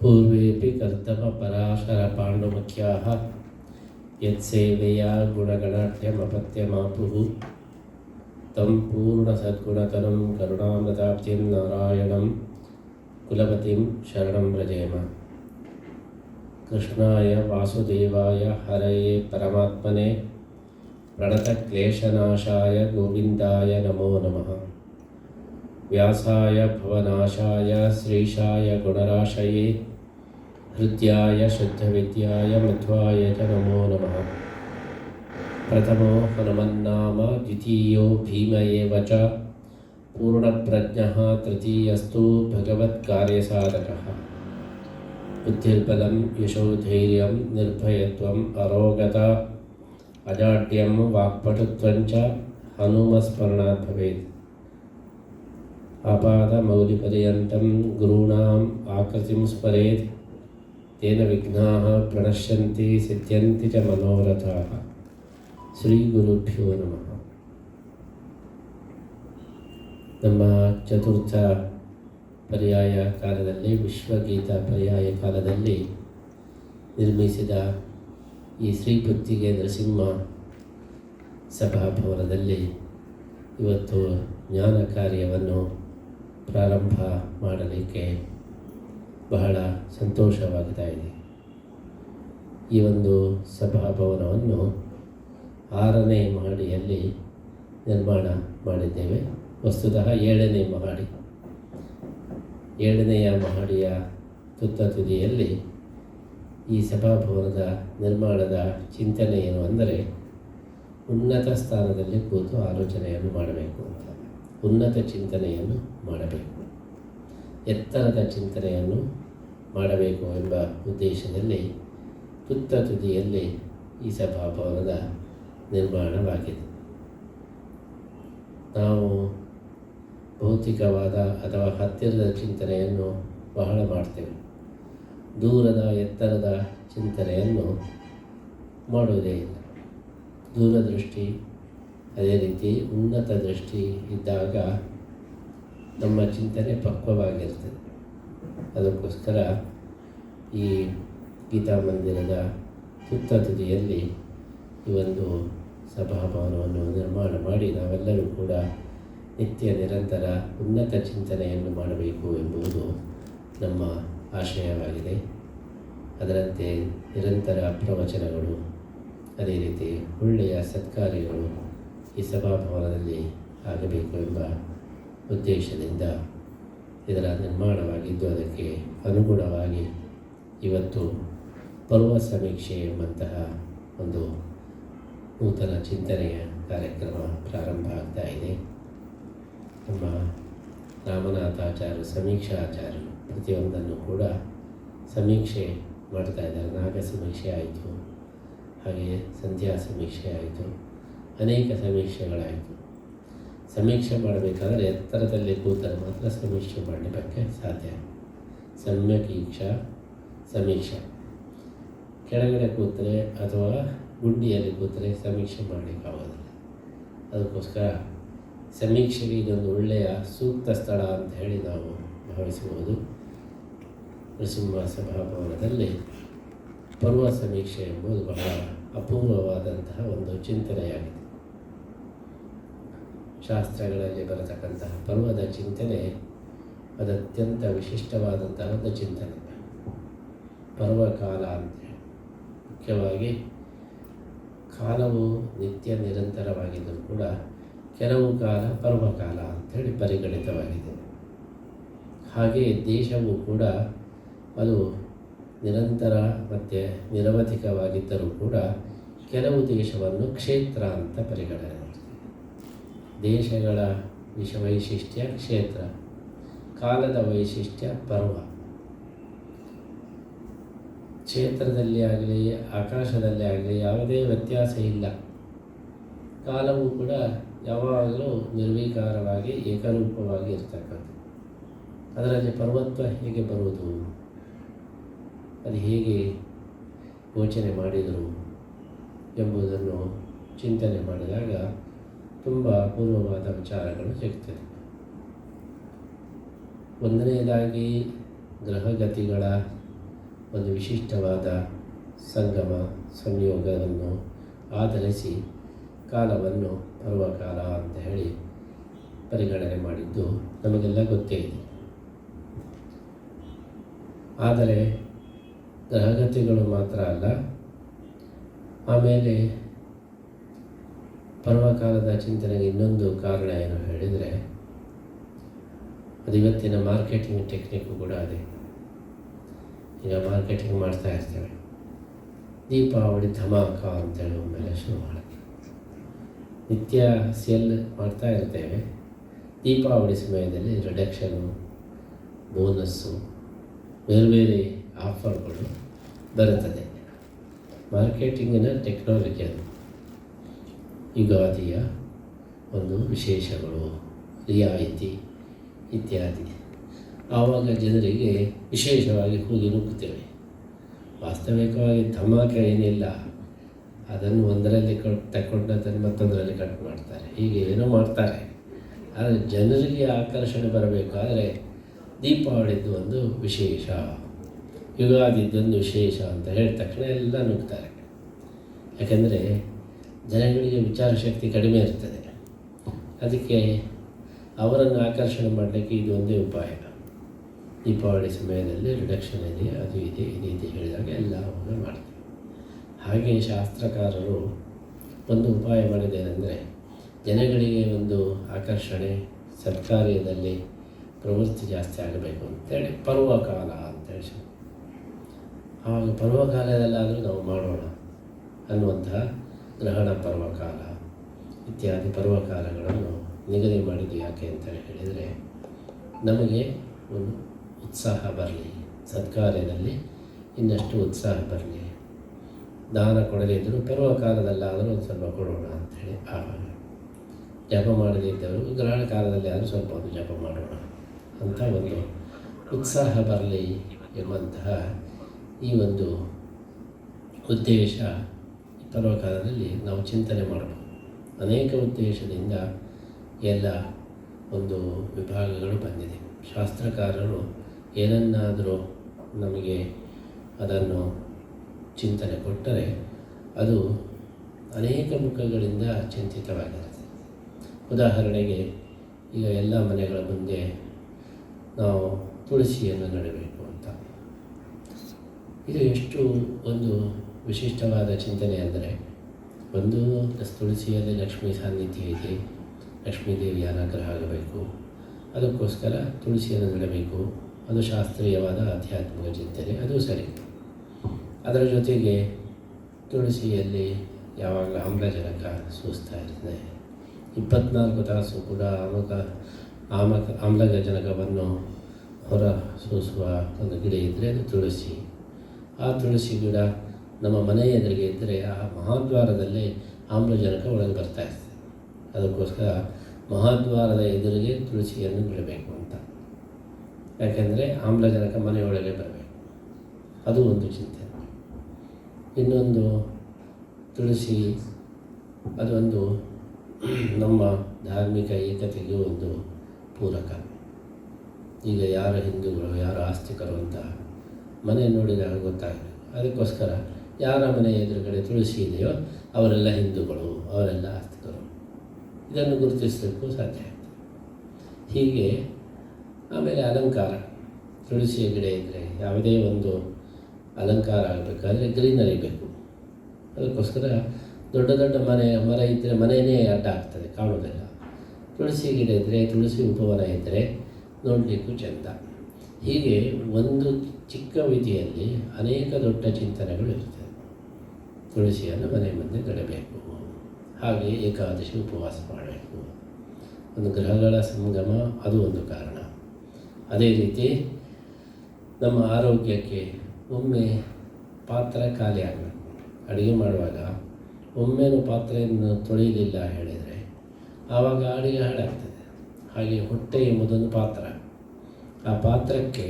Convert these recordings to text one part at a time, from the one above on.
पूर्वेऽपि कर्दमपराशरपाण्डुमुख्याः यत्सेवया गुणगणाढ्यमपत्यमापुः तं पूर्णसद्गुणतनं करुणामृताब्धिं नारायणं कुलपतिं शरणं व्रजेम। कृष्णाय वासुदेवाय हरये परमात्मने प्रणतक्लेशनाशाय गोविन्दाय नमो नमः। व्यासाय भवनाशाय श्रीशाय गुणराशये हृद्याय शुद्धविद्याय मध्वाय च नमो नमः। प्रथमो हनुमन्नाम द्वितीयो भीम एव च पूर्णप्रज्ञः तृतीयस्तु भगवत्कार्यसाधकः। बुद्धिर्बलं यशोधैर्यं निर्भयत्वम् अरोगता अजाड्यं वाक्पटुत्वं च हनुमस्मरणात् भवेत्। आपादमौलिपर्यन्तं गुरूणाम् आकृतिं स्मरेत् तेन विघ्नाः प्रणश्यन्ति सिद्ध्यन्ति च मनोरथाः। ಶ್ರೀಗುರುಭ್ಯೋ ನಮಃ. ನಮ್ಮ ಚತುರ್ಥ ಪರ್ಯಾಯ ಕಾಲದಲ್ಲಿ ವಿಶ್ವಗೀತ ಪರ್ಯಾಯ ಕಾಲದಲ್ಲಿ ನಿರ್ಮಿಸಿದ ಈ ಶ್ರೀ ಪುತ್ತಿಗೆ ನರಸಿಂಹ ಸಭಾಭವನದಲ್ಲಿ ಇವತ್ತು ಜ್ಞಾನ ಕಾರ್ಯವನ್ನು ಪ್ರಾರಂಭ ಮಾಡಲಿಕ್ಕೆ ಬಹಳ ಸಂತೋಷವಾಗ್ತಾ ಇದೆ. ಈ ಒಂದು ಸಭಾಭವನವನ್ನು 6ನೇ ಮಹಡಿಯಲ್ಲಿ ನಿರ್ಮಾಣ ಮಾಡಿದ್ದೇವೆ. ವಸ್ತುತಃ 7ನೇ ಮಹಡಿ. 7ನೆಯ ಮಹಡಿಯ ತುದಿಯಲ್ಲಿ ಈ ಸಭಾಭವನದ ನಿರ್ಮಾಣದ ಚಿಂತನೆ ಏನು ಅಂದರೆ, ಉನ್ನತ ಸ್ಥಾನದಲ್ಲಿ ಕೂತು ಆಲೋಚನೆಯನ್ನು ಮಾಡಬೇಕು ಅಂತ, ಉನ್ನತ ಚಿಂತನೆಯನ್ನು ಮಾಡಬೇಕು, ಎತ್ತರದ ಚಿಂತನೆಯನ್ನು ಮಾಡಬೇಕು ಎಂಬ ಉದ್ದೇಶದಲ್ಲಿ ತುದಿಯಲ್ಲಿ ಈ ಸಭಾಭವನದ ನಿರ್ಮಾಣವಾಗಿದೆ. ನಾವು ಭೌತಿಕವಾದ ಅಥವಾ ಹತ್ತಿರದ ಚಿಂತನೆಯನ್ನು ಬಹಳ ಮಾಡ್ತೇವೆ, ದೂರದ ಎತ್ತರದ ಚಿಂತನೆಯನ್ನು ಮಾಡುವುದೇ ಇಲ್ಲ. ದೂರದೃಷ್ಟಿ, ಅದೇ ರೀತಿ ಉನ್ನತ ದೃಷ್ಟಿ ಇದ್ದಾಗ ನಮ್ಮ ಚಿಂತನೆ ಪಕ್ವವಾಗಿರ್ತದೆ. ಅದಕ್ಕೋಸ್ಕರ ಈ ಗೀತಾ ಮಂದಿರದ ತುದಿಯಲ್ಲಿ ಈ ಒಂದು ಸಭಾಭವನವನ್ನು ನಿರ್ಮಾಣ ಮಾಡಿ ನಾವೆಲ್ಲರೂ ಕೂಡ ನಿತ್ಯ ನಿರಂತರ ಉನ್ನತ ಚಿಂತನೆಯನ್ನು ಮಾಡಬೇಕು ಎಂಬುದು ನಮ್ಮ ಆಶಯವಾಗಿದೆ. ಅದರಂತೆ ನಿರಂತರ ಪ್ರವಚನಗಳು, ಅದೇ ರೀತಿ ಒಳ್ಳೆಯ ಸತ್ಕಾರ್ಯಗಳು ಈ ಸಭಾಭವನದಲ್ಲಿ ಆಗಬೇಕು ಎಂಬ ಉದ್ದೇಶದಿಂದ ಇದರ ನಿರ್ಮಾಣವಾಗಿದ್ದು, ಅದಕ್ಕೆ ಅನುಗುಣವಾಗಿ ಇವತ್ತು ಪರ್ವ ಸಮೀಕ್ಷೆ ಎಂಬಂತಹ ಒಂದು ನೂತನ ಚಿಂತನೆಯ ಕಾರ್ಯಕ್ರಮ ಪ್ರಾರಂಭ ಆಗ್ತಾ ಇದೆ. ನಮ್ಮ ರಾಮನಾಥಾಚಾರ್ಯರು ಸಮೀಕ್ಷಾಚಾರ್ಯರು ಪ್ರತಿಯೊಂದನ್ನು ಕೂಡ ಸಮೀಕ್ಷೆ ಮಾಡ್ತಾ ಇದ್ದಾರೆ. ನಾಗ ಸಮೀಕ್ಷೆ ಆಯಿತು, ಹಾಗೆಯೇ ಸಂಧ್ಯಾ ಸಮೀಕ್ಷೆ ಆಯಿತು, ಅನೇಕ ಸಮೀಕ್ಷೆಗಳಾಯಿತು. ಸಮೀಕ್ಷೆ ಮಾಡಬೇಕಾದ್ರೆ ಎತ್ತರದಲ್ಲಿ ಕೂತರೆ ಮಾತ್ರ ಸಮೀಕ್ಷೆ ಮಾಡಲಿಕ್ಕೆ ಸಾಧ್ಯ. ಸಮ್ಯಕೀಕ್ಷಾ ಸಮೀಕ್ಷೆ. ಕೆಳಗಡೆ ಕೂತರೆ ಅಥವಾ ಗುಂಡಿಯಲ್ಲಿ ಕೂತರೆ ಸಮೀಕ್ಷೆ ಮಾಡಲಿಕ್ಕಾಗೋದಿಲ್ಲ. ಅದಕ್ಕೋಸ್ಕರ ಸಮೀಕ್ಷೆಗೆ ಇದೊಂದು ಒಳ್ಳೆಯ ಸೂಕ್ತ ಸ್ಥಳ ಅಂತ ಹೇಳಿ ನಾವು ಭಾವಿಸಬಹುದು. ನರಸಿಂಹ ಸಭಾಭವನದಲ್ಲಿ ಪರ್ವ ಸಮೀಕ್ಷೆ ಎಂಬುದು ಬಹಳ ಅಪೂರ್ವವಾದಂತಹ ಒಂದು ಚಿಂತನೆಯಾಗಿದೆ. ಶಾಸ್ತ್ರಗಳಲ್ಲಿ ಬರತಕ್ಕಂತಹ ಪರ್ವದ ಚಿಂತನೆ ಅದು ಅತ್ಯಂತ ವಿಶಿಷ್ಟವಾದಂತಹ ಒಂದು ಚಿಂತನೆ. ಪರ್ವಕಾಲ ಅಂತೇಳಿ, ಮುಖ್ಯವಾಗಿ ಕಾಲವು ನಿತ್ಯ ನಿರಂತರವಾಗಿದ್ದರೂ ಕೂಡ ಕೆಲವು ಕಾಲ ಪರ್ವಕಾಲ ಅಂಥೇಳಿ ಪರಿಗಣಿತವಾಗಿದೆ. ಹಾಗೆ ದೇಶವು ಕೂಡ ಅದು ನಿರಂತರ ಮತ್ತು ನಿರವಧಿಕವಾಗಿದ್ದರೂ ಕೂಡ ಕೆಲವು ದೇಶವನ್ನು ಕ್ಷೇತ್ರ ಅಂತ ಪರಿಗಣನೆ ಮಾಡ್ತೀವಿ. ದೇಶಗಳ ವೈಶಿಷ್ಟ್ಯ ಕ್ಷೇತ್ರ, ಕಾಲದ ವೈಶಿಷ್ಟ್ಯ ಪರ್ವ. ಕ್ಷೇತ್ರದಲ್ಲಿ ಆಗಲಿ ಆಕಾಶದಲ್ಲಿ ಆಗಲಿ ಯಾವುದೇ ವ್ಯತ್ಯಾಸ ಇಲ್ಲ. ಕಾಲವು ಕೂಡ ಯಾವಾಗಲೂ ನಿರ್ವಿಕಾರವಾಗಿ ಏಕರೂಪವಾಗಿ ಇರ್ತಕ್ಕಂಥದ್ದು. ಅದರಲ್ಲಿ ಪರ್ವತ್ವ ಹೇಗೆ ಬರುವುದು, ಅದು ಹೇಗೆ ಯೋಚನೆ ಮಾಡಿದರು ಎಂಬುದನ್ನು ಚಿಂತನೆ ಮಾಡಿದಾಗ ತುಂಬ ಅಪೂರ್ವವಾದ ವಿಚಾರಗಳು ಸಿಗ್ತದೆ. ಒಂದನೆಯದಾಗಿ ಗ್ರಹಗತಿಗಳ ಒಂದು ವಿಶಿಷ್ಟವಾದ ಸಂಗಮ ಸಂಯೋಗವನ್ನು ಆಧರಿಸಿ ಕಾಲವನ್ನು ಪರ್ವಕಾಲ ಅಂತ ಹೇಳಿ ಪರಿಗಣನೆ ಮಾಡಿದ್ದು ನಮಗೆಲ್ಲ ಗೊತ್ತೇ ಇದೆ. ಆದರೆ ಗ್ರಹಗತಿಗಳು ಮಾತ್ರ ಅಲ್ಲ, ಆಮೇಲೆ ಪರ್ವಕಾಲದ ಚಿಂತನೆಗೆ ಇನ್ನೊಂದು ಕಾರಣ ಏನು ಹೇಳಿದರೆ, ಅದು ಇವತ್ತಿನ ಮಾರ್ಕೆಟಿಂಗ್ ಟೆಕ್ನಿಕ್ಕು ಕೂಡ ಅದೇ. ಈಗ ಮಾರ್ಕೆಟಿಂಗ್ ಮಾಡ್ತಾ ಇರ್ತೇವೆ, ದೀಪಾವಳಿ ಧಮಾಕ ಅಂತೇಳಿ ಒಮ್ಮೆಲೆ ಶುರು ಮಾಡಿ ನಿತ್ಯ ಸೇಲ್ ಮಾಡ್ತಾ ಇರ್ತೇವೆ. ದೀಪಾವಳಿ ಸಮಯದಲ್ಲಿ ರಿಡಕ್ಷನು, ಬೋನಸ್ಸು, ಬೇರೆ ಬೇರೆ ಆಫರ್ಗಳು ಬರುತ್ತದೆ. ಮಾರ್ಕೆಟಿಂಗಿನ ಟೆಕ್ನಾಲಜಿ ಅದು. ಯುಗಾದಿಯ ಒಂದು ವಿಶೇಷಗಳು, ರಿಯಾಯಿತಿ ಇತ್ಯಾದಿ. ಆವಾಗ ಜನರಿಗೆ ವಿಶೇಷವಾಗಿ ಹೋಗಿ ನುಗ್ಗುತ್ತೇವೆ. ವಾಸ್ತವಿಕವಾಗಿ ಧಮಾಕ ಏನಿಲ್ಲ, ಅದನ್ನು ಒಂದರಲ್ಲಿ ತಗೊಂಡು ಅದನ್ನು ಮತ್ತೊಂದರಲ್ಲಿ ಕಟ್ ಮಾಡ್ತಾರೆ, ಹೀಗೆ ಏನೋ ಮಾಡ್ತಾರೆ. ಆದರೆ ಜನರಿಗೆ ಆಕರ್ಷಣೆ ಬರಬೇಕಾದರೆ ದೀಪಾವಳಿದ್ದು ಒಂದು ವಿಶೇಷ, ಯುಗಾದಿದ್ದೊಂದು ವಿಶೇಷ ಅಂತ ಹೇಳಿದ ತಕ್ಷಣ ಎಲ್ಲ ನುಗ್ತಾರೆ. ಯಾಕೆಂದರೆ ಜನಗಳಿಗೆ ವಿಚಾರ ಶಕ್ತಿ ಕಡಿಮೆ ಇರ್ತದೆ. ಅದಕ್ಕೆ ಅವರನ್ನು ಆಕರ್ಷಣೆ ಮಾಡಲಿಕ್ಕೆ ಇದು ಒಂದೇ ಉಪಾಯ. ದೀಪಾವಳಿ ಸಮಯದಲ್ಲಿ ರಿಡಕ್ಷನ್ ಇದೆ, ಅದು ಇದೆ, ಇದು ಹೇಳಿದಾಗ ಎಲ್ಲ ಅವಾಗ ಮಾಡ್ತೀವಿ. ಹಾಗೆ ಶಾಸ್ತ್ರಕಾರರು ಒಂದು ಉಪಾಯ ಮಾಡಿದ್ದೇನೆಂದರೆ, ಜನಗಳಿಗೆ ಒಂದು ಆಕರ್ಷಣೆ, ಸತ್ಕಾರ್ಯದಲ್ಲಿ ಪ್ರವೃತ್ತಿ ಜಾಸ್ತಿ ಆಗಬೇಕು ಅಂತೇಳಿ ಪರ್ವಕಾಲ ಅಂತೇಳಿ, ಆವಾಗ ಪರ್ವಕಾಲದಲ್ಲಾದರೂ ನಾವು ಮಾಡೋಣ ಅನ್ನುವಂತಹ ಗ್ರಹಣ ಪರ್ವಕಾಲ ಇತ್ಯಾದಿ ಪರ್ವಕಾಲಗಳನ್ನು ನಿಗದಿ ಮಾಡಿದ್ದು ಯಾಕೆ ಅಂತ ಹೇಳಿದರೆ, ನಮಗೆ ಒಂದು ಉತ್ಸಾಹ ಬರಲಿ, ಸತ್ಕಾರ್ಯದಲ್ಲಿ ಇನ್ನಷ್ಟು ಉತ್ಸಾಹ ಬರಲಿ. ದಾನ ಕೊಡದೇ ಇದ್ದರೂ ಪರ್ವಕಾಲದಲ್ಲಾದರೂ ಒಂದು ಸ್ವಲ್ಪ ಕೊಡೋಣ ಅಂಥೇಳಿ. ಆವಾಗ ಜಪ ಮಾಡದಿದ್ದವರು ಗ್ರಹಣ ಕಾಲದಲ್ಲಿ ಆದರೂ ಸ್ವಲ್ಪ ಒಂದು ಜಪ ಮಾಡೋಣ ಅಂತ ಒಂದು ಉತ್ಸಾಹ ಬರಲಿ ಎಂಬಂತಹ ಈ ಒಂದು ಉದ್ದೇಶ ಪರ್ವಕಾಲದಲ್ಲಿ ನಾವು ಚಿಂತನೆ ಮಾಡಬಹುದು. ಅನೇಕ ಉದ್ದೇಶದಿಂದ ಎಲ್ಲ ಒಂದು ವಿಭಾಗಗಳು ಬಂದಿದೆ. ಶಾಸ್ತ್ರಕಾರರು ಏನನ್ನಾದರೂ ನಮಗೆ ಅದನ್ನು ಚಿಂತನೆ ಕೊಟ್ಟರೆ ಅದು ಅನೇಕ ಮುಖಗಳಿಂದ ಚಿಂತಿತವಾಗಿರುತ್ತೆ. ಉದಾಹರಣೆಗೆ, ಈಗ ಎಲ್ಲ ಮನೆಗಳ ಮುಂದೆ ನಾವು ತುಳಸಿಯನ್ನು ನೆಡಬೇಕು ಅಂತ. ಇದು ಎಷ್ಟು ಒಂದು ವಿಶಿಷ್ಟವಾದ ಚಿಂತನೆ ಅಂದರೆ, ಒಂದು ತುಳಸಿಯಲ್ಲಿ ಲಕ್ಷ್ಮೀ ಸಾನ್ನಿಧ್ಯ ಇದೆ, ಲಕ್ಷ್ಮೀ ದೇವಿಯ ಅನುಗ್ರಹ ಆಗಬೇಕು, ಅದಕ್ಕೋಸ್ಕರ ತುಳಸಿಯನ್ನು ನೆಡಬೇಕು. ಅದು ಶಾಸ್ತ್ರೀಯವಾದ ಆಧ್ಯಾತ್ಮಿಕ ಚಿಂತನೆ, ಅದು ಸರಿ. ಅದರ ಜೊತೆಗೆ ತುಳಸಿಯಲ್ಲಿ ಯಾವಾಗಲೂ ಆಮ್ಲಜನಕ ಸೂಸ್ತಾ ಇರ್ತದೆ. 24 ತಾಸು ಕೂಡ ಆಮ್ಲಜನಕವನ್ನು ಹೊರ ಸೂಸುವ ಒಂದು ಗಿಡ ಇದ್ದರೆ ಅದು ತುಳಸಿ. ಆ ತುಳಸಿ ಗಿಡ ನಮ್ಮ ಮನೆ ಎದುರಿಗೆ ಇದ್ದರೆ ಆ ಮಹಾದ್ವಾರದಲ್ಲಿ ಆಮ್ಲಜನಕ ಒಳಗೆ ಬರ್ತಾ ಇರ್ತದೆ. ಅದಕ್ಕೋಸ್ಕರ ಮಹಾದ್ವಾರದ ಎದುರಿಗೆ ತುಳಸಿಯನ್ನು ಬಿಡಬೇಕು ಅಂತ. ಯಾಕೆಂದರೆ ಆಮ್ಲಜನಕ ಮನೆಯೊಳಗೆ ಬರಬೇಕು, ಅದು ಒಂದು ಚಿಂತನೆ. ಇನ್ನೊಂದು, ತುಳಸಿ ಅದೊಂದು ನಮ್ಮ ಧಾರ್ಮಿಕ ಏಕತೆಗೆ ಒಂದು ಪೂರಕ. ಈಗ ಯಾರು ಹಿಂದೂಗಳು, ಯಾರು ಆಸ್ತಿಕರು ಅಂತ ಮನೆ ನೋಡಿದಾಗ ಗೊತ್ತಾಗಬೇಕು. ಅದಕ್ಕೋಸ್ಕರ ಯಾರ ಮನೆ ಎದುರುಗಡೆ ತುಳಸಿ ಇದೆಯೋ ಅವರೆಲ್ಲ ಹಿಂದೂಗಳು, ಅವರೆಲ್ಲ ಆಸ್ತಿಕರು, ಇದನ್ನು ಗುರುತಿಸಲಿಕ್ಕೂ ಸಾಧ್ಯ ಆಗ್ತದೆ. ಹೀಗೆ ಆಮೇಲೆ ಅಲಂಕಾರ, ತುಳಸಿಯ ಗಿಡ ಇದ್ದರೆ ಯಾವುದೇ ಒಂದು ಅಲಂಕಾರ ಆಗಬೇಕಾದ್ರೆ ಗ್ರೀನರಿ ಬೇಕು. ಅದಕ್ಕೋಸ್ಕರ ದೊಡ್ಡ ದೊಡ್ಡ ಮರ ಇದ್ದರೆ ಮನೆಯೇ ಅಡ್ಡ ಆಗ್ತದೆ, ಕಾಣೋದಿಲ್ಲ. ತುಳಸಿ ಗಿಡ ಇದ್ದರೆ, ತುಳಸಿ ಉಪವನ ಇದ್ದರೆ ನೋಡಲಿಕ್ಕೂ ಚೆಂದ. ಹೀಗೆ ಒಂದು ಚಿಕ್ಕ ವಿಧಿಯಲ್ಲಿ ಅನೇಕ ದೊಡ್ಡ ಚಿಂತನೆಗಳು ಇರ್ತದೆ. ತುಳಸಿಯನ್ನು ಮನೆ ಮುಂದೆ ನೆಡಬೇಕು, ಹಾಗೆ ಏಕಾದಶಿ ಉಪವಾಸ ಮಾಡಬೇಕು, ಒಂದು ಗ್ರಹಗಳ ಸಂಗಮ, ಅದು ಒಂದು ಕಾರಣ. ಅದೇ ರೀತಿ ನಮ್ಮ ಆರೋಗ್ಯಕ್ಕೆ ಒಮ್ಮೆ ಪಾತ್ರೆ ಖಾಲಿ ಆಗಬೇಕು. ಅಡುಗೆ ಮಾಡುವಾಗ ಒಮ್ಮೆನೂ ಪಾತ್ರೆಯನ್ನು ತೊಳೆಯಲಿಲ್ಲ ಹೇಳಿದರೆ ಆವಾಗ ಅಡುಗೆ ಹಾಳಾಗ್ತದೆ. ಹಾಗೆ ಹೊಟ್ಟೆ ಎಂಬುದೊಂದು ಪಾತ್ರ. ಆ ಪಾತ್ರಕ್ಕೆ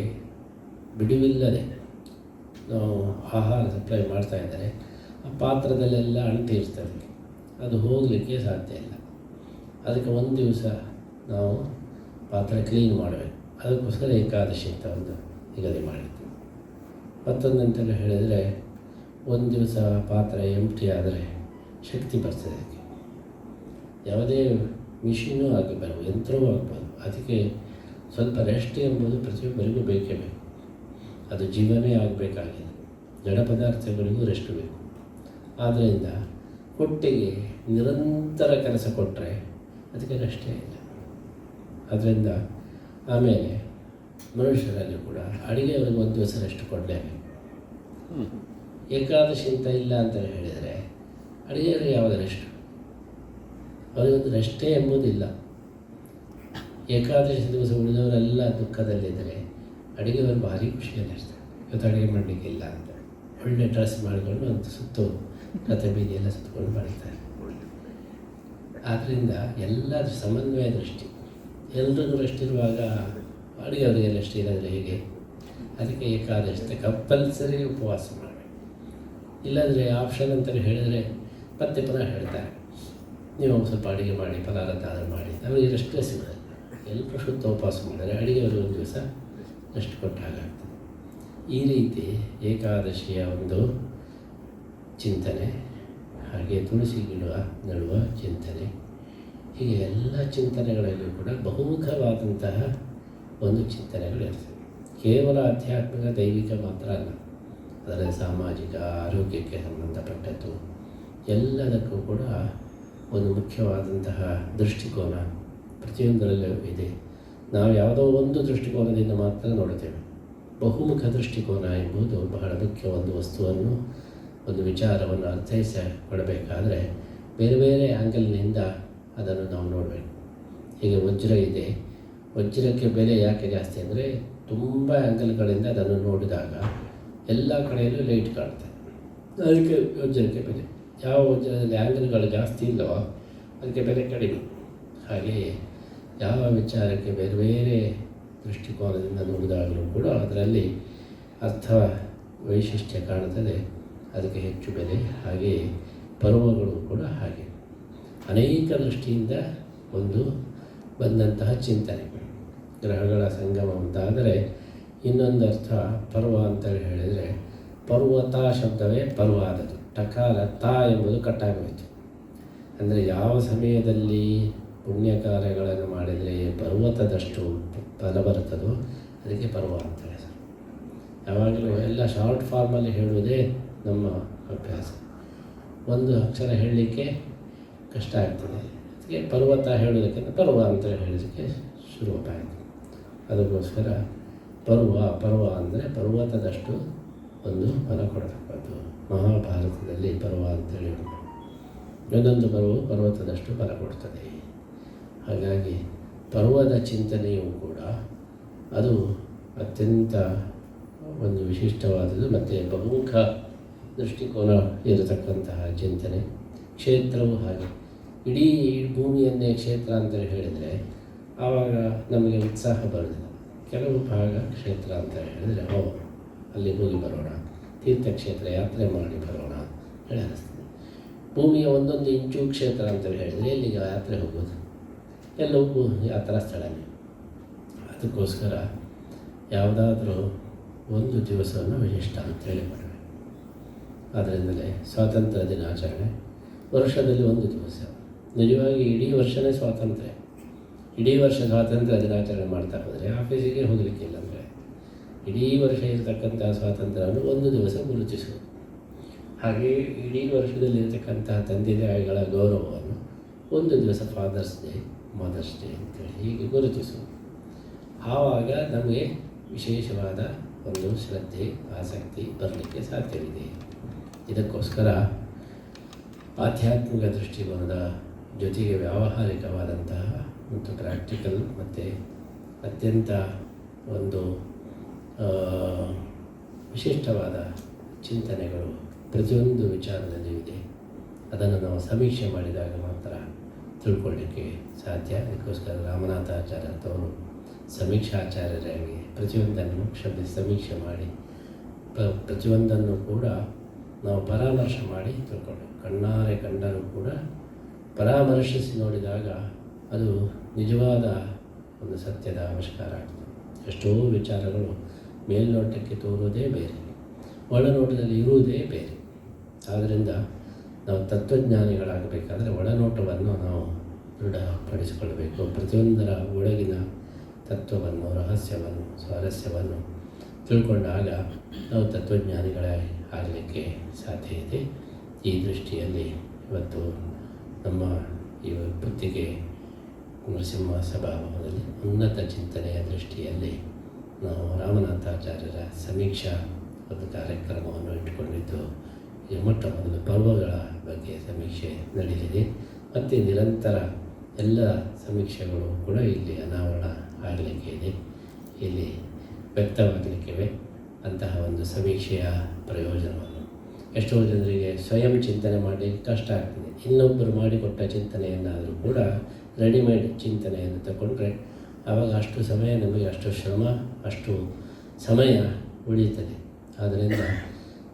ಬಿಡುವಿಲ್ಲದೆ ನಾವು ಆಹಾರ ಸಪ್ಲೈ ಮಾಡ್ತಾ ಇದ್ದರೆ ಆ ಪಾತ್ರದಲ್ಲೆಲ್ಲ ಅಂಟಿ ಇರ್ತದೆ, ಅದು ಹೋಗಲಿಕ್ಕೆ ಸಾಧ್ಯ ಇಲ್ಲ. ಅದಕ್ಕೆ ಒಂದು ದಿವಸ ನಾವು ಪಾತ್ರೆ ಕ್ಲೀನ್ ಮಾಡಬೇಕು. ಅದಕ್ಕೋಸ್ಕರ ಏಕಾದಶಿ ಅಂತ ಒಂದು ನಿಗದಿ ಮಾಡಿದ್ವಿ. ಮತ್ತೊಂದಂತೆಲ್ಲ ಹೇಳಿದರೆ ಒಂದು ದಿವಸ ಪಾತ್ರೆ ಎಂಟಿ ಆದರೆ ಶಕ್ತಿ ಬರ್ತದೆ ಅದಕ್ಕೆ. ಯಾವುದೇ ಮಿಷಿನೂ ಆಗಬಾರ್ದು, ಯಂತ್ರವೂ ಆಗಬಾರ್ದು. ಅದಕ್ಕೆ ಸ್ವಲ್ಪ ರೆಸ್ಟ್ ಎಂಬುದು ಪ್ರತಿಯೊಬ್ಬರಿಗೂ ಬೇಕೇ ಬೇಕು. ಅದು ಜೀವನೇ ಆಗಬೇಕಾಗಿದೆ. ಜಡ ಪದಾರ್ಥಗಳಿಗೂ ರೆಸ್ಟ್ ಬೇಕು. ಆದ್ದರಿಂದ ಹೊಟ್ಟೆಗೆ ನಿರಂತರ ಕೆಲಸ ಕೊಟ್ಟರೆ ಅದಕ್ಕೆ ರೆಸ್ಟೇ ಇಲ್ಲ. ಆದ್ದರಿಂದ ಆಮೇಲೆ ಮನುಷ್ಯರಲ್ಲಿ ಕೂಡ ಅಡುಗೆಯವರಿಗೆ ಒಂದು ದಿವಸ ರೆಸ್ಟ್ ಕೊಡಲೇಬೇಕು. ಏಕಾದಶಿ ಅಂತ ಇಲ್ಲ ಅಂತ ಹೇಳಿದರೆ ಅಡುಗೆಯವರಿಗೆ ಯಾವಾಗ ರೆಸ್ಟ್? ಅವರಿಗೊಂದು ರೆಸ್ಟೇ ಎಂಬುದಿಲ್ಲ. ಏಕಾದಶಿ ದಿವಸ ಉಳಿದವರೆಲ್ಲ ದುಃಖದಲ್ಲಿದ್ದರೆ ಅಡುಗೆಯವರು ಭಾರಿ ಖುಷಿಯಲ್ಲಿರ್ತಾರೆ. ಇವತ್ತು ಅಡುಗೆ ಮಾಡಲಿಕ್ಕಿಲ್ಲ ಅಂತ ಒಳ್ಳೆ ಡ್ರೆಸ್ ಮಾಡಿಕೊಂಡು ಅಂತ ಸುತ್ತು ಕತೆ ಬೀದಿಯೆಲ್ಲ ಸುತ್ತಕೊಂಡು ಮಾಡ್ತಾರೆ. ಆದ್ದರಿಂದ ಎಲ್ಲ ಸಮನ್ವಯ ದೃಷ್ಟಿ. ಎಲ್ರಿಗೂ ರೆಸ್ಟ್ ಇರುವಾಗ ಅಡುಗೆಯವರಿಗೆ ರೆಸ್ಟ್ ಇರೋದ್ರೆ ಹೇಗೆ? ಅದಕ್ಕೆ ಏಕಾದಶಿ ಕಂಪಲ್ಸರಿ ಉಪವಾಸ ಮಾಡಬೇಕು. ಇಲ್ಲಾಂದರೆ ಆಪ್ಷನ್ ಅಂತಲೇ ಹೇಳಿದರೆ ಮತ್ತೆ ಪುನಃ ಹೇಳ್ತಾರೆ, ನೀವು ಸ್ವಲ್ಪ ಅಡುಗೆ ಮಾಡಿ ಪದಾರ್ಥ ಆದರೂ ಮಾಡಿ. ಅವರಿಗೆ ರೆಸ್ಟೇ ಸಿಗೋಲ್ಲ. ಎಲ್ಲರೂ ಶುದ್ಧ ಉಪವಾಸ ಮಾಡಿದರೆ ಅಡುಗೆಯವರು ಒಂದು ದಿವಸ ರೆಸ್ಟ್ ಕೊಟ್ಟ ಹಾಗಾಗ್ತದೆ. ಈ ರೀತಿ ಏಕಾದಶಿಯ ಒಂದು ಚಿಂತನೆ, ಹಾಗೆ ತುಳಸಿ ಗಿಡ ನೆಡುವ ಚಿಂತನೆ, ಹೀಗೆ ಎಲ್ಲ ಚಿಂತನೆಗಳಲ್ಲೂ ಕೂಡ ಬಹುಮುಖವಾದಂತಹ ಒಂದು ಚಿಂತನೆಗಳಿರ್ತದೆ. ಕೇವಲ ಆಧ್ಯಾತ್ಮಿಕ ದೈವಿಕ ಮಾತ್ರ ಅಲ್ಲ, ಅದರ ಸಾಮಾಜಿಕ ಆರೋಗ್ಯಕ್ಕೆ ಸಂಬಂಧಪಟ್ಟದ್ದು ಎಲ್ಲದಕ್ಕೂ ಕೂಡ ಒಂದು ಮುಖ್ಯವಾದಂತಹ ದೃಷ್ಟಿಕೋನ ಪ್ರತಿಯೊಂದರಲ್ಲೂ ಇದೆ. ನಾವು ಯಾವುದೋ ಒಂದು ದೃಷ್ಟಿಕೋನದಿಂದ ಮಾತ್ರ ನೋಡುತ್ತೇವೆ. ಬಹುಮುಖ ದೃಷ್ಟಿಕೋನ ಎಂಬುದು ಬಹಳ ಮುಖ್ಯ. ಒಂದು ವಸ್ತುವನ್ನು, ಒಂದು ವಿಚಾರವನ್ನು ಅರ್ಥೈಸಿಕೊಳ್ಳಬೇಕಾದರೆ ಬೇರೆ ಬೇರೆ ಆ್ಯಂಗಲ್ನಿಂದ ಅದನ್ನು ನಾವು ನೋಡಬೇಕು. ಹೀಗೆ ವಜ್ರ ಇದೆ, ವಜ್ರಕ್ಕೆ ಬೆಲೆ ಯಾಕೆ ಜಾಸ್ತಿ ಅಂದರೆ ತುಂಬ ಆ್ಯಂಗಲ್ಗಳಿಂದ ಅದನ್ನು ನೋಡಿದಾಗ ಎಲ್ಲ ಕಡೆಯಲ್ಲೂ ಲೈಟ್ ಕಾಣ್ತದೆ, ಅದಕ್ಕೆ ವಜ್ರಕ್ಕೆ ಬೆಲೆ. ಯಾವ ವಜ್ರದಲ್ಲಿ ಆ್ಯಂಗಲ್ಗಳು ಜಾಸ್ತಿ ಇಲ್ಲವೋ ಅದಕ್ಕೆ ಬೆಲೆ ಕಡಿಮೆ. ಹಾಗೆಯೇ ಯಾವ ವಿಚಾರಕ್ಕೆ ಬೇರೆ ಬೇರೆ ದೃಷ್ಟಿಕೋನದಿಂದ ನೋಡಿದಾಗಲೂ ಕೂಡ ಅದರಲ್ಲಿ ಅರ್ಥ ವೈಶಿಷ್ಟ್ಯ ಕಾಣುತ್ತದೆ, ಅದಕ್ಕೆ ಹೆಚ್ಚು ಬೆಲೆ. ಹಾಗೆಯೇ ಪರ್ವಗಳು ಕೂಡ ಹಾಗೆ ಅನೇಕ ದೃಷ್ಟಿಯಿಂದ ಒಂದು ಬಂದಂತಹ ಚಿಂತನೆ. ಗ್ರಹಗಳ ಸಂಗಮ ಅಂತಾದರೆ ಇನ್ನೊಂದು ಅರ್ಥ ಪರ್ವ ಅಂತೇಳಿ ಹೇಳಿದರೆ, ಪರ್ವತ ಶಬ್ದವೇ ಪರ್ವ ಆದದ್ದು. ಟಕಾರ ತಾ ಎಂಬುದು ಕಟ್ಟಾಗೋಯಿತು. ಅಂದರೆ ಯಾವ ಸಮಯದಲ್ಲಿ ಪುಣ್ಯ ಕಾರ್ಯಗಳನ್ನು ಮಾಡಿದರೆ ಪರ್ವತದಷ್ಟು ಫಲ ಬರುತ್ತದೋ ಅದಕ್ಕೆ ಪರ್ವ ಅಂತ ಹೆಸರು. ಯಾವಾಗಲೂ ಎಲ್ಲ ಶಾರ್ಟ್ ಫಾರ್ಮಲ್ಲಿ ಹೇಳುವುದೇ ನಮ್ಮ ಅಭ್ಯಾಸ. ಒಂದು ಅಕ್ಷರ ಹೇಳಲಿಕ್ಕೆ ಕಷ್ಟ ಆಗ್ತದೆ, ಅದಕ್ಕೆ ಪರ್ವತ ಹೇಳೋದಕ್ಕಿಂತ ಪರ್ವ ಅಂತ ಹೇಳೋದಕ್ಕೆ ಶುರುವಾಯಿತು. ಅದಕ್ಕೋಸ್ಕರ ಪರ್ವ ಅಂದರೆ ಪರ್ವತದಷ್ಟು ಒಂದು ಫಲ ಕೊಡತಕ್ಕದ್ದು. ಮಹಾಭಾರತದಲ್ಲಿ ಪರ್ವ ಅಂತೇಳಿ ಉಂಟು. ಇನ್ನೊಂದು ಪರ್ವತದಷ್ಟು ಫಲ ಕೊಡ್ತದೆ. ಹಾಗಾಗಿ ಪರ್ವದ ಚಿಂತನೆಯೂ ಕೂಡ ಅದು ಅತ್ಯಂತ ಒಂದು ವಿಶಿಷ್ಟವಾದದ್ದು ಮತ್ತು ಬಹುಮುಖ ದೃಷ್ಟಿಕೋನ ಇರತಕ್ಕಂತಹ ಚಿಂತನೆ. ಕ್ಷೇತ್ರವೂ ಹಾಗೆ. ಇಡೀ ಭೂಮಿಯನ್ನೇ ಕ್ಷೇತ್ರ ಅಂತೇಳಿ ಹೇಳಿದರೆ ಆವಾಗ ನಮಗೆ ಉತ್ಸಾಹ ಬರೋದಿಲ್ಲ. ಕೆಲವು ಭಾಗ ಕ್ಷೇತ್ರ ಅಂತ ಹೇಳಿದರೆ ಅಲ್ಲಿ ಹೋಗಿ ಬರೋಣ, ತೀರ್ಥಕ್ಷೇತ್ರ ಯಾತ್ರೆ ಮಾಡಿ ಬರೋಣ ಹೇಳಿ ಅನ್ನಿಸ್ತದೆ. ಭೂಮಿಯ ಒಂದೊಂದು ಇಂಚು ಕ್ಷೇತ್ರ ಅಂತೇಳಿ ಹೇಳಿದರೆ ಎಲ್ಲಿಗೆ ಯಾತ್ರೆ ಹೋಗೋದು? ಎಲ್ಲವೂ ಯಾತ್ರಾ ಸ್ಥಳನೇ. ಅದಕ್ಕೋಸ್ಕರ ಯಾವುದಾದ್ರೂ ಒಂದು ದಿವಸವನ್ನು ವಿಶಿಷ್ಟ ಅಂತೇಳಿ ಮಾಡಬೇಕು. ಆದ್ದರಿಂದಲೇ ಸ್ವಾತಂತ್ರ್ಯ ದಿನಾಚರಣೆ ವರ್ಷದಲ್ಲಿ ಒಂದು ದಿವಸ. ನಿಜವಾಗಿ ಇಡೀ ವರ್ಷವೇ ಸ್ವಾತಂತ್ರ್ಯ. ಇಡೀ ವರ್ಷ ಸ್ವಾತಂತ್ರ್ಯ ದಿನಾಚರಣೆ ಮಾಡ್ತಾ ಹೋದರೆ ಆಫೀಸಿಗೆ ಹೋಗಲಿಕ್ಕಿಲ್ಲ. ಅಂದರೆ ಇಡೀ ವರ್ಷ ಇರತಕ್ಕಂಥ ಸ್ವಾತಂತ್ರ್ಯವನ್ನು ಒಂದು ದಿವಸ ಗುರುತಿಸುವುದು. ಹಾಗೆ ಇಡೀ ವರ್ಷದಲ್ಲಿರ್ತಕ್ಕಂತಹ ತಂದೆ ತಾಯಿಗಳ ಗೌರವವನ್ನು ಒಂದು ದಿವಸ ಫಾದರ್ಸ್ ಡೇ, ಮದರ್ಸ್ ಡೇ ಅಂತೇಳಿ ಹೀಗೆ ಗುರುತಿಸುವುದು. ಆವಾಗ ನಮಗೆ ವಿಶೇಷವಾದ ಒಂದು ಶ್ರದ್ಧೆ, ಆಸಕ್ತಿ ಬರಲಿಕ್ಕೆ ಸಾಧ್ಯವಿದೆ. ಇದಕ್ಕೋಸ್ಕರ ಆಧ್ಯಾತ್ಮಿಕ ದೃಷ್ಟಿಕೋನದ ಜೊತೆಗೆ ವ್ಯಾವಹಾರಿಕವಾದಂತಹ ಮತ್ತು ಪ್ರಾಕ್ಟಿಕಲ್ ಮತ್ತು ಅತ್ಯಂತ ಒಂದು ವಿಶಿಷ್ಟವಾದ ಚಿಂತನೆಗಳು ಪ್ರತಿಯೊಂದು ವಿಚಾರದಲ್ಲಿ ಇದೆ. ಅದನ್ನು ನಾವು ಸಮೀಕ್ಷೆ ಮಾಡಿದಾಗ ಮಾತ್ರ ತಿಳ್ಕೊಳ್ಳಿಕ್ಕೆ ಸಾಧ್ಯ. ಅದಕ್ಕೋಸ್ಕರ ರಾಮನಾಥಾಚಾರ್ಯ ಅಂತವರು ಸಮೀಕ್ಷಾಚಾರ್ಯರಾಗಿ ಪ್ರತಿಯೊಂದನ್ನು ಸಮೀಕ್ಷೆ ಮಾಡಿ ಪ್ರತಿಯೊಂದನ್ನು ಕೂಡ ನಾವು ಪರಾಮರ್ಶೆ ಮಾಡಿ ತಿಳ್ಕೊಳ್ಳಿ. ಕಣ್ಣಾರೆ ಕಂಡರೂ ಕೂಡ ಪರಾಮರ್ಶಿಸಿ ನೋಡಿದಾಗ ಅದು ನಿಜವಾದ ಒಂದು ಸತ್ಯದ ಆವಿಷ್ಕಾರ ಆಗ್ತದೆ. ಎಷ್ಟೋ ವಿಚಾರಗಳು ಮೇಲ್ನೋಟಕ್ಕೆ ತೋರುವುದೇ ಬೇರೆ, ಒಳನೋಟದಲ್ಲಿ ಇರುವುದೇ ಬೇರೆ. ಆದ್ದರಿಂದ ನಾವು ತತ್ವಜ್ಞಾನಿಗಳಾಗಬೇಕಾದ್ರೆ ಒಳನೋಟವನ್ನು ನಾವು ದೃಢಪಡಿಸಿಕೊಳ್ಳಬೇಕು. ಪ್ರತಿಯೊಂದರ ಒಳಗಿನ ತತ್ವವನ್ನು, ರಹಸ್ಯವನ್ನು, ಸ್ವಾರಸ್ಯವನ್ನು ತಿಳ್ಕೊಂಡಾಗ ನಾವು ತತ್ವಜ್ಞಾನಿಗಳಾಗಲಿಕ್ಕೆ ಸಾಧ್ಯ ಇದೆ. ಈ ದೃಷ್ಟಿಯಲ್ಲಿ ಇವತ್ತು ನಮ್ಮ ಈ ಪುತ್ತಿಗೆ ನರಸಿಂಹ ಸಭಾಭವನದಲ್ಲಿ ಉನ್ನತ ಚಿಂತನೆಯ ದೃಷ್ಟಿಯಲ್ಲಿ ನಾವು ರಾಮನಾಥಾಚಾರ್ಯರ ಸಮೀಕ್ಷಾ ಒಂದು ಕಾರ್ಯಕ್ರಮವನ್ನು ಇಟ್ಟುಕೊಂಡಿದ್ದು, ಈ ಮೊಟ್ಟ ಮೊದಲ ಪರ್ವಗಳ ಬಗ್ಗೆ ಸಮೀಕ್ಷೆ ನಡೆಯಲಿದೆ. ಮತ್ತು ನಿರಂತರ ಎಲ್ಲ ಸಮೀಕ್ಷೆಗಳು ಕೂಡ ಇಲ್ಲಿ ಅನಾವರಣ ಆಗಲಿಕ್ಕೆ ಇದೆ, ಇಲ್ಲಿ ವ್ಯಕ್ತವಾಗಲಿಕ್ಕಿವೆ. ಅಂತಹ ಒಂದು ಸಮೀಕ್ಷೆಯ ಪ್ರಯೋಜನವನ್ನು ಎಷ್ಟೋ ಜನರಿಗೆ ಸ್ವಯಂ ಚಿಂತನೆ ಮಾಡಲಿಕ್ಕೆ ಕಷ್ಟ ಆಗ್ತದೆ. ಇನ್ನೊಬ್ಬರು ಮಾಡಿಕೊಟ್ಟ ಚಿಂತನೆಯನ್ನಾದರೂ ಕೂಡ ರೆಡಿಮೇಡ್ ಚಿಂತನೆಯನ್ನು ತಗೊಂಡ್ರೆ ಆವಾಗ ಅಷ್ಟು ಸಮಯ ನಮಗೆ, ಅಷ್ಟು ಶ್ರಮ, ಅಷ್ಟು ಸಮಯ ಉಳಿಯುತ್ತದೆ. ಆದ್ದರಿಂದ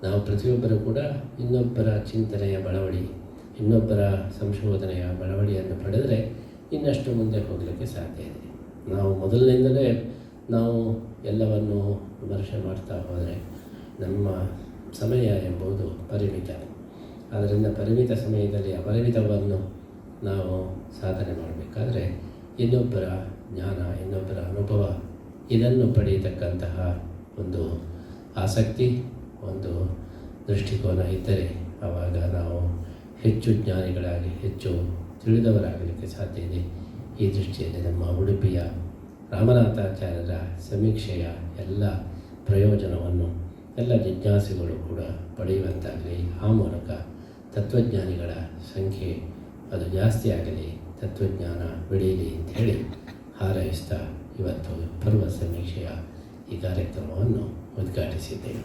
ನಾವು ಪ್ರತಿಯೊಬ್ಬರೂ ಕೂಡ ಇನ್ನೊಬ್ಬರ ಚಿಂತನೆಯ ಬಳವಡಿ, ಇನ್ನೊಬ್ಬರ ಸಂಶೋಧನೆಯ ಬಳವಡಿಯನ್ನು ಪಡೆದರೆ ಇನ್ನಷ್ಟು ಮುಂದೆ ಹೋಗಲಿಕ್ಕೆ ಸಾಧ್ಯ ಇದೆ. ನಾವು ಮೊದಲಿನಿಂದಲೇ ನಾವು ಎಲ್ಲವನ್ನು ವಿಮರ್ಶೆ ಮಾಡ್ತಾ ಹೋದರೆ ನಮ್ಮ ಸಮಯ ಎಂಬುದು ಪರಿಮಿತ. ಆದ್ದರಿಂದ ಪರಿಮಿತ ಸಮಯದಲ್ಲಿ ಅಪರಿಮಿತವನ್ನು ನಾವು ಸಾಧನೆ ಮಾಡಬೇಕಾದ್ರೆ ಇನ್ನೊಬ್ಬರ ಜ್ಞಾನ, ಇನ್ನೊಬ್ಬರ ಅನುಭವ ಇದನ್ನು ಪಡೆಯತಕ್ಕಂತಹ ಒಂದು ಆಸಕ್ತಿ, ಒಂದು ದೃಷ್ಟಿಕೋನ ಇದ್ದರೆ ಆವಾಗ ನಾವು ಹೆಚ್ಚು ಜ್ಞಾನಿಗಳಾಗಿ, ಹೆಚ್ಚು ತಿಳಿದವರಾಗಲಿಕ್ಕೆ ಸಾಧ್ಯ ಇದೆ. ಈ ದೃಷ್ಟಿಯಲ್ಲಿ ನಮ್ಮ ಉಡುಪಿಯ ರಾಮನಾಥಾಚಾರ್ಯರ ಸಮೀಕ್ಷೆಯ ಎಲ್ಲ ಪ್ರಯೋಜನವನ್ನು ಎಲ್ಲ ಜಿಜ್ಞಾಸುಗಳು ಕೂಡ ಪಡೆಯುವಂತಾಗಲಿ. ಆ ಮೂಲಕ ತತ್ವಜ್ಞಾನಿಗಳ ಸಂಖ್ಯೆ ಅದು ಜಾಸ್ತಿ ಆಗಲಿ, ತತ್ವಜ್ಞಾನ ಬೆಳೆಯಲಿ ಅಂಥೇಳಿ ಹಾರೈಸ್ತಾ ಇವತ್ತು ಪರ್ವ ಸಮೀಕ್ಷೆಯ ಈ ಕಾರ್ಯಕ್ರಮವನ್ನು ಉದ್ಘಾಟಿಸಿದ್ದೇವೆ.